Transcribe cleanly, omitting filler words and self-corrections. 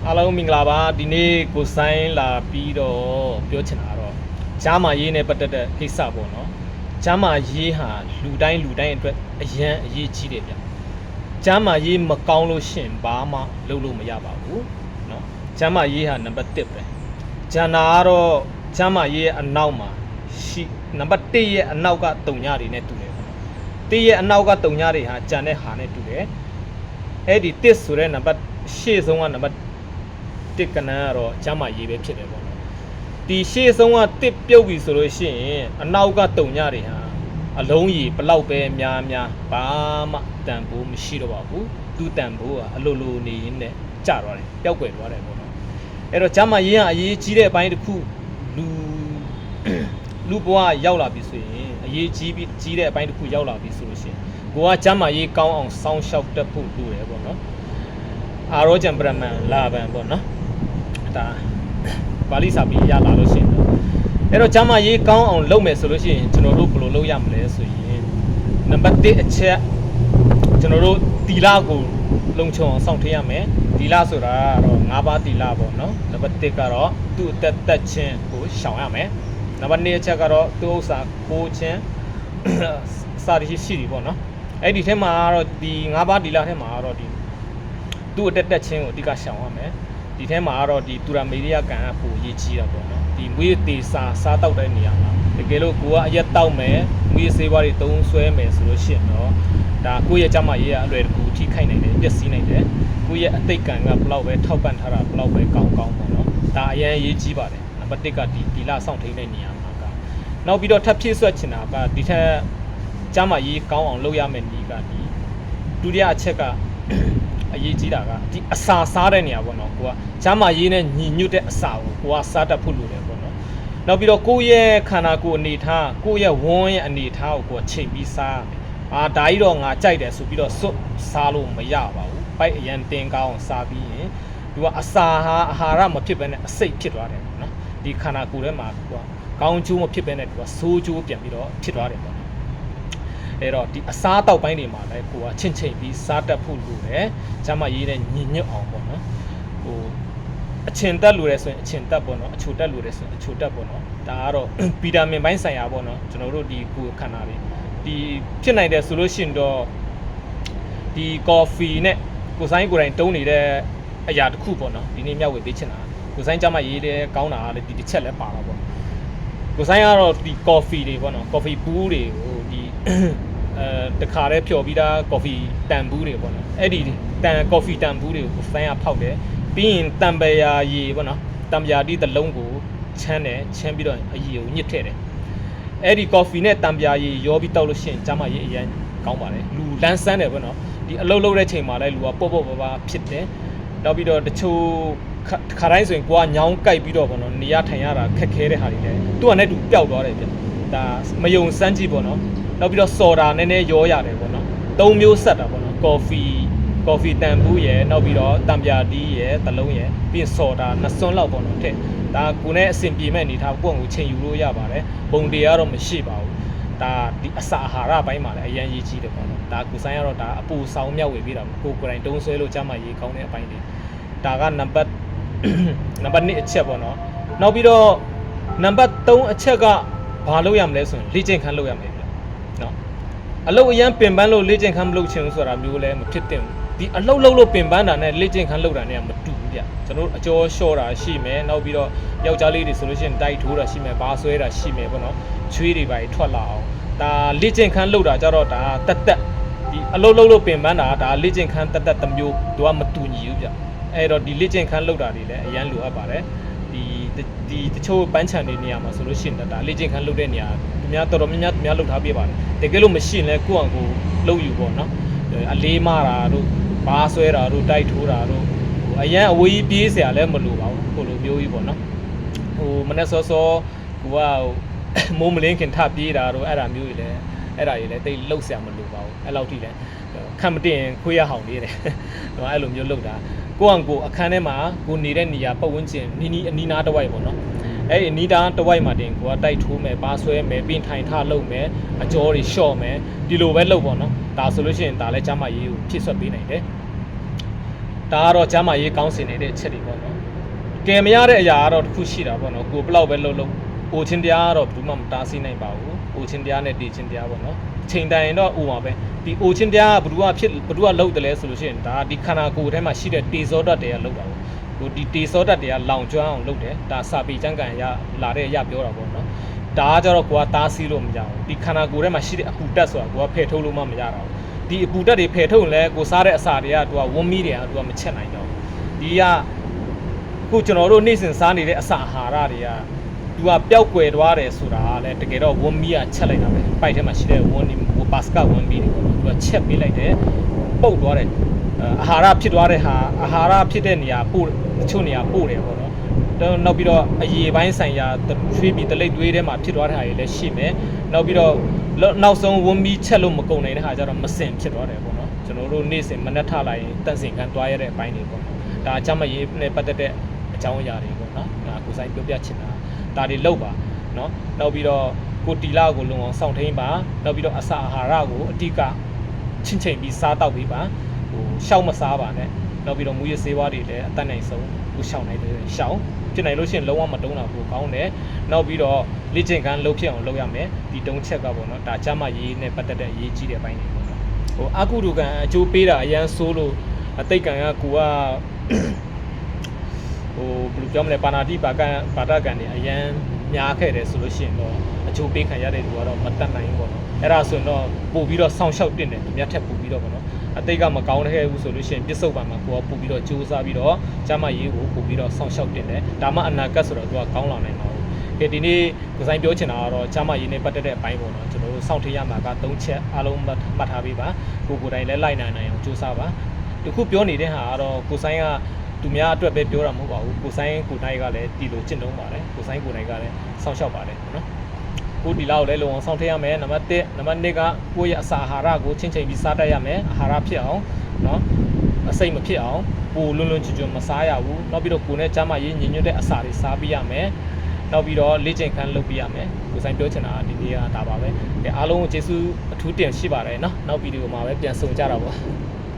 အားလုံးမင်္ဂလာပါဒီနေ့ကိုဆိုင်းလာပြီးတော့ပြောချင်တာတော့ဂျာမာရေးနဲ့ပတ်သက်တဲ့ကိစ္စပေါ့နော်ဂျာမာရေးဟာလူတိုင်းအတွက်အရန်အရေးကြီးတယ်ဗျဂျာမာရေးမကောင်းလို့ရှင်ဘာမှလုပ်လို့မရပါဘူးเนาะဂျာမာရေးဟာနံပါတ်1ပဲဂျန်နာကတော့ဂျာမာရေးရဲ့အနောက်မှာရှိနံပါတ်1ရဲ့အနောက်ကတုံညတွေနဲ့တူတယ်ပေါ့နော်1ရဲ့အနောက်ကတုံညတွေဟာဂျန်တဲ့ဟာနဲ့တူတယ်အဲ့ဒီ1ဆိုတဲ့နံပါတ်ရှေ့ဆုံးကနံပါတ်တစ်ကနန်းကတော့ဂျမ်းမာရေးပဲဖြစ်တယ်ပေါ့နော်ဒီရှေ့ဆုံးကတစ်ပြုတ်ပြီဆိုလို့ရှိရင်အနောက်ကတုံညတွေဟာအလုံးကြီးဘလောက်ပဲများဘာမှတန်ဖိုးမရှိတော့ပါဘူးသူတန်ဖိုးကအလိုလိုနေရင်းနဲ့ကျသွားတယ်ပျောက်ကွယ်သွားတယ်ပေါ့နော်အဲ့တော့ဂျမ်းမာရေးကအရေးကြီးတဲ့အပိုင်းတစ်ခုလူဘဝရောက်လာပြီဆိုရင်အရေးကြီးတဲ့အပိုင်းတစ်ခုရောက်လာပြီဆိုလို့ရှိရင်ကိုကဂျမ်းမာရေးကောင်းအောင်စောင့်ရှောက်တတ်ဖို့လိုတယ်ပေါ့နော်အာရောဂျန်ပရမန်လာဘန်ပေါ့နော်ဒါပါဠိစာပေရလာလို့ရှိရင်အဲ့တော့ဂျာမာရေးကောင်းအောင်လုပ်မယ်ဆိုလို့ရှိရင်ကျွန်တော်တို့ဘယ်လိုလုပ်ရမလဲဆိုရင်နံပါတ်1အချက်ကျွန်တော်တို့တီလာကိုလုံခြုံအောင်စောင့်ထည့်ရမယ်တီလာဆိုတာကတော့5ပါးတီလာပေါ့နော်နံပါတ်1ကတော့သူ့အသက်ချင်းကိုရှောင်ရမယ်နံပါတ်2အချက်ကတော့သူ့ဥစ္စာကိုချင်းစာရရှိတယ်ပေါ့နော်အဲ့ဒီထဲမှာကတော့ဒီ5ပါးတီလာထဲမှာကတော့ဒီသူ့အသက်ချင်းကိုအဓိကရှောင်ရမယ်ဒီထဲမှာကတော့ဒီတူရာမေရီယာကန်ကပိုရေးကြီးတာပေါ့နော်ဒီမွေးတေစားတောက်တဲ့နေရာမှာတကယ်လို့ကိုကအရက်တောက်မယ်မွေးဆေးဝါးတွေသုံးဆွဲမယ်ဆိုလို့ရှိရင်တော့ဒါကိုယ့်ရဲ့ကျမရေးကအလွယ်တကူထိခိုက်နိုင်တယ်ပျက်စီးနိုင်တယ်ကိုယ့်ရဲ့အသိကံကဘလောက်ပဲထောက်ပံ့ထားတာဘလောက်ပဲကောင်းပေါ့နော်ဒါအရင်ရေးကြီးပါတယ်နံပါတ်1ကဒီလဆောင်ထိန်တဲ့နေရာမှာကနောက်ပြီးတော့ထပ်ဖြည့်ဆွက်ချင်တာကဒီထက်ကျမရေးကောင်းအောင်လုပ်ရမယ်ဒီကဒီဒုတိယအချက်ကအရေးကြီးတာကဒီအစာစားတဲ့နေရာပေါ့နော်ကိုကဂျာမာရေးနဲ့ညီညွတ်တဲ့အစာကိုကစားတတ်ဖို့လိုတယ်ပေါ့နော်နောက်ပြီးတော့ကိုယ့်ရဲ့ခန္ဓာကိုယ်အနေထားကိုယ့်ရဲ့ဝန်းရဲ့အနေထားကိုချိန်ပြီးစားဒါကြီးတော့ငါကြိုက်တယ်ဆိုပြီးတော့စွတ်စားလို့မရပါဘူးပိုက်အရန်တင်းကောင်းစားပြီးရင်သူကအစာဟာအာဟာရမဖြစ်ဘဲနဲ့အစိတ်ဖြစ်သွားတယ်ပေါ့နော်ဒီခန္ဓာကိုယ်ထဲမှာသူကကောင်းကျိုးမဖြစ်ဘဲနဲ့သူကဆိုးကျိုးပြန်ပြီးတော့ဖြစ်သွားတယ်ပေါ့အဲ့တော့ဒီအစားတောက်ပိုင်းတွေမှာလည်းကိုကချင်းပြီးစားတတ်ဖို့လိုတယ်ဂျာမရေးနဲ့ညင်ညွတ်အောင်ပေါ့နော်ဟိုအချင်တက်လိုရဲဆိုရင်အချင်တက်ပေါ့နော်အချိုတက်လိုရဲဆိုရင်အချိုတက်ပေါ့နော်ဒါကတော့ဗီတာမင်ပိုင်းဆိုင်ရာပေါ့နော်ကျွန်တော်တို့ဒီကိုခန္ဓာတွေဒီဖြစ်နိုင်တယ်ဆိုလို့ရှိရင်တော့ဒီကော်ဖီနဲ့ကိုဆိုင်ကိုယ်တိုင်တုံးနေတဲ့အရာတစ်ခုပေါ့နော်ဒီနေ့မြောက်ဝေပေးချင်တာကိုဆိုင်ဂျာမရေးတဲ့ကောင်းတာကလည်းဒီတစ်ချက်လည်းပါတော့ပေါ့ကိုဆိုင်ကတော့ဒီကော်ဖီတွေပေါ့နော်ကော်ဖီဘူးတွေဟိုဒီတခါတည်းဖြော်ပြီးသားကော်ဖီတန်ဘူးတွေပေါ့နော်အဲ့ဒီကော်ဖီတန်ဘူးတွေကိုဆိုင်းရဖောက်တယ်ပြီးရင်တံပရာရည်ပေါ့နော်တံပရာတီးတစ်လုံးကိုချမ်းပြီးတော့အရည်ကိုညှစ်ထည့်တယ်အဲ့ဒီကော်ဖီနဲ့တံပရာရည်ရောပြီးတောက်လို့ရှိရင်ကျမရည်အရင်ကောင်းပါတယ်လူလန်းဆန်းတယ်ပေါ့နော်ဒီအလုပ်လုပ်တဲ့ချိန်မှာလည်းလူကပေါ့ပါဖြစ်တယ်နောက်ပြီးတော့တချို့ခါတိုင်းဆိုရင်ကိုကညောင်းကြိုက်ပြီးတော့ပေါ့နော်နေရထိုင်ရတာခက်ခဲတဲ့ဟာတွေလည်းသူ့အနေနဲ့သူပျောက်သွားတယ်ဗျဒါမယုံစမ်းကြည့်ပေါ့နော်နောက်ပြီးတော့စော်ဒါနည်းနည်းရောရတယ်ပေါ့နော်၃မျိုးဆက်တာပေါ့နော်ကော်ဖီတန်ဘူးရယ်နောက်ပြီးတော့တံပြာတီးရယ်တစ်လုံးရယ်ပြီးရင်စော်ဒါနှစ်စွန်းလောက်ပေါ့နော်ထည့်ဒါကိုနဲ့အဆင်ပြေမဲ့အနေထားကိုယ့်ကိုချိန်ယူလို့ရပါတယ်ပုံတေကတော့မရှိပါဘူးဒါဒီအစာအာဟာရပိုင်းမှာလည်းအရင်ရေးကြီးတယ်ပေါ့နော်ဒါကိုဆိုင်ကတော့ဒါအပူဆောင်မြောက်ဝေပြီးတာကိုယ်တိုင်တုံးဆွဲလို့ကြားမှရေးကောင်းတဲ့အပိုင်းတွေဒါကနံပါတ်2အချက်ပေါ့နော်နောက်ပြီးတော့နံပါတ်3အချက်ကဘာလုပ်ရမလဲဆိုရင်လေ့ကျင့်ခန်းလုပ်ရမယ်နော်အလုပ်အရန်ပင်ပန်းလို့လေ့ကျင့်ခန်းမလုပ်ချင်ဘူးဆိုတာမျိုးလည်းမဖြစ်သင့်ဘူးဒီအလုပ်လုပ်လို့ပင်ပန်းတာနဲ့လေ့ကျင့်ခန်းလုပ်တာနဲ့မတူဘူးဗျကျွန်တော်တို့အကျော်လျှော့တာရှိမယ်နောက်ပြီးတော့ယောက်ျားလေးတွေဆိုလို့ရှိရင်တိုက်ထိုးတာရှိမယ်ဘာဆွဲတာရှိမယ်ပေါ့နော်ချွေးတွေပါထွက်လာအောင်ဒါလေ့ကျင့်ခန်းလုပ်တာကြတော့ဒါတက်ဒီအလုပ်လုပ်လို့ပင်ပန်းတာဒါလေ့ကျင့်ခန်းတက်တစ်မျိုးသူကမတူညီဘူးဗျအဲ့တော့ဒီလေ့ကျင့်ခန်းလုပ်တာတွေလည်းအရန်လိုအပ်ပါတယ်ဒီတချို့ပန်းချန်တွေနေရာမှာဆိုလို့ရှိရင်ဒါလေ့ကျင့်ခန်းလုပ်တဲ့နေရာသူများတော်များလုပ်ထားပြပါတယ်တကယ်လို့မရှိရင်လည်းကိုယ့်အောင်ကိုလုပ်ယူပေါ့နော်အလေးမတာတို့ဘာဆွဲတာတို့တိုက်ထိုးတာတို့အရန်အဝေးကြီးပြေးเสียလည်းမလိုပါဘူးဟိုလိုမျိုးကြီးပေါ့နော်ဟိုမနေ့စောကိုကမိုးမလင်းခင်ထပြေးတာတို့အဲ့ဒါမျိုးကြီးလည်းအဲ့ဒါကြီးလည်းတိတ်လှုပ်เสียမလိုပါဘူးအဲ့လောက်ထိလည်းခံမတင်ခွေးရဟောင်လေးတယ်အဲ့လိုမျိုးလုပ်တာကိုယ့်ကိုအခန်းထဲမှာကိုနေတဲ့နေရာပတ်ဝန်းကျင်နီးအနီးနားတစ်ဝိုက်ပေါ့နော်အဲ့ဒီနီးတားတစ်ဝိုက်မှာတင်ကိုကတိုက်ထိုးမယ်ပါဆွဲမယ်ပြီးထိုင်ထလုပ်မယ်အကြောတွေလျှော့မယ်ဒီလိုပဲလုပ်ပေါ့နော်ဒါဆိုလို့ရှိရင်ဒါလည်းကျမရေးကိုဖြစ်ဆွတ်ပေးနိုင်တယ် ဒါကတော့ကျမ်းမာရေးကောင်းစင်နေတဲ့အချက်တွေပေါ့နော်ကဲမရတဲ့အရာကတော့တစ်ခုရှိတာပေါ့နော်ကိုဘလောက်ပဲလှုပ်အိုချင်းတရားကတော့ဘူးမှမတားဆီးနိုင်ပါဘူးအိုချင်းတရားနဲ့တေချင်းတရားပေါ့နော်ချိန်တိုင်တော့အိုပါပဲဒီအိုချင်းတရားကဘ누구ကဖြစ်ဘ누구ကလှုပ်တယ်လဲဆိုလို့ရှိရင်ဒါဒီခန္ဓာကိုယ်ထဲမှာရှိတဲ့တေဇောဓာတ်တွေကလှုပ်တာပေါ့ဟိုဒီတေဇောဓာတ်တွေကလောင်ကျွမ်းအောင်လှုပ်တယ်ဒါစာပေကျမ်းကန်ရလာတဲ့အရာပြောတာပေါ့နော်ဒါကကြတော့ကိုကတားဆီးလို့မရဘူးဒီခန္ဓာကိုယ်ထဲမှာရှိတဲ့အပူတက်ဆိုတာကိုကဖယ်ထုတ်လို့မှမရတာဘူးဒီအပူတက်တွေဖယ်ထုတ်ရင်လည်းကိုစားတဲ့အစာတွေကသူကဝန်းမီးတွေကသူကမချက်နိုင်တော့ဒီကခုကျွန်တော်တို့နေ့စဉ်စားနေတဲ့အစာအာဟာရတွေကသူကပျောက်ကွယ်သွားတယ်ဆိုတာကလည်းတကယ်တော့ဝန်းမီးကချက်လိုက်တာပဲပိုက်ထဲမှာရှိတဲ့ဝန်းဒီပါစကဝန်းမီးတွေပေါ့နော်သူကချက်ပေးလိုက်တယ်ပုတ်သွားတယ်အာဟာရဖြစ်သွားတဲ့ဟာအာဟာရဖြစ်တဲ့နေရာပို့တချို့နေရာပို့တယ်ပေါ့နော်နောက်ပြီးတော့အရေပိုင်းဆိုင်ရာချွေးပြီးတလိပ်သွေးထဲမှာဖြစ်သွားတဲ့ဟာတွေလည်းရှိမယ်နောက်ပြီးတော့နောက်ဆုံးဝန်းမီးချက်လို့မကုန်နိုင်တဲ့ဟာကျတော့မစင်ဖြစ်သွားတယ်ပေါ့နော်ကျွန်တော်တို့နေ့စဉ်မနက်ထလိုက်ရင်တန့်စင်ခံသွားရတဲ့အပိုင်းတွေပေါ့နော်ဒါအချမ်းမရေးနဲ့ပတ်သက်တဲ့အကြောင်းအရာတွေပေါ့နော်ဒါကိုဆိုင်ပြောပြချင်တာဒါတွေလောက်ပါနော်နောက်ပြီးတော့ကိုတီလာကိုလုံအောင်စောင့်ထိန်ပါနောက်ပြီးတော့အစာအာဟာရကိုအတိကချင်းချင်းပြီးစားတောက်ပြီးပါဟိုရှောက်မစားပါနဲ့နောက်ပြီးတော့မူရစေးဝါးတွေလည်းအတတ်နိုင်ဆုံးကိုရှောက်နိုင်တယ်ရှောက်ဖြစ်နိုင်လို့ရှိရင်လုံးဝမတုံးတာကိုကောင်းတယ်နောက်ပြီးတော့လေ့ကျင့်ခန်းလုပ်ဖြစ်အောင်လုပ်ရမယ်ဒီတုံးချက်ကပေါ့နော်ဒါကျမရေးနဲ့ပတ်သက်တဲ့အရေးကြီးတဲ့အပိုင်းတွေပေါ့နော်ဟိုအကုဒုကံအကျိုးပေးတာအရန်ဆိုးလို့အတိတ်ကံကကိုကဟိုဘယ်လိုပြောမလဲပါဏာတိပါကံပါဒကံတွေအရန်များခဲ့တယ်ဆိုလို့ရှိရင်တော့အကျိုးပေးခံရတဲ့လူကတော့မတတ်နိုင်ဘူးပေါ့နော်အဲ့ဒါဆိုရင်တော့ပို့ပြီးတော့ဆောင်းလျှောက်တင်တယ်သူများထက်ပို့ပြီးတော့ပေါ့နော်အတိတ်ကမကောင်းတဲ့ဘူးဆိုလို့ရှိရင်ပြစ္ဆုတ်ပံမှာကိုကပို့ပြီးတော့စူးစမ်းပြီးတော့ကျမရေးကိုပို့ပြီးတော့ဆောင်းလျှောက်တင်တယ်ဒါမှအနာဂတ်ဆိုတော့သူကကောင်းလာနိုင်မှာဘူးကဲဒီနေ့ဒီဇိုင်းပြောချင်တာကတော့ကျမရေးနဲ့ပတ်သက်တဲ့အပိုင်းပေါ့နော်ကျွန်တော်တို့စောင့်ထရမှာက3ချက်အားလုံးမှတ်ထားပေးပါကိုယ်တိုင်လည်းလိုက်နိုင်အောင်စူးစမ်းပါဒီခုပြောနေတဲ့ဟာကတော့ကိုဆိုင်ကသူများအတွက်ပဲပြောတာမဟုတ်ပါဘူးကိုဆိုင်ကိုနိုင်ကလည်းတီလိုကျင့်သုံးပါတယ်ကိုဆိုင်ကိုနိုင်ကလည်းစောင့်ရှောက်ပါတယ်နော်ကိုဒီလောက်လည်းလုံအောင်စောင့်ထရရမယ်နံပါတ်1နံပါတ်2ကကိုယ့်ရဲ့အစာအာဟာရကိုချင်းချင်းပြီးစားတတ်ရမယ်အာဟာရဖြစ်အောင်နော်အစိမ့်မဖြစ်အောင်ပိုလွန်းလွန်းကျွံမစားရဘူးနောက်ပြီးတော့ကိုယ်နဲ့ကျန်းမာရေးညင်ညွတ်တဲ့အစာတွေစားပေးရမယ်နောက်ပြီးတော့လေ့ကျင့်ခန်းလုပ်ပေးရမယ်ကိုဆိုင်ပြောချင်တာဒီနေ့ကဒါပါပဲအားလုံးကျေးဇူးအထူးတင်ရှိပါတယ်နော်နောက်ဗီဒီယိုမှာပဲပြန်ဆုံကြတာပေါ့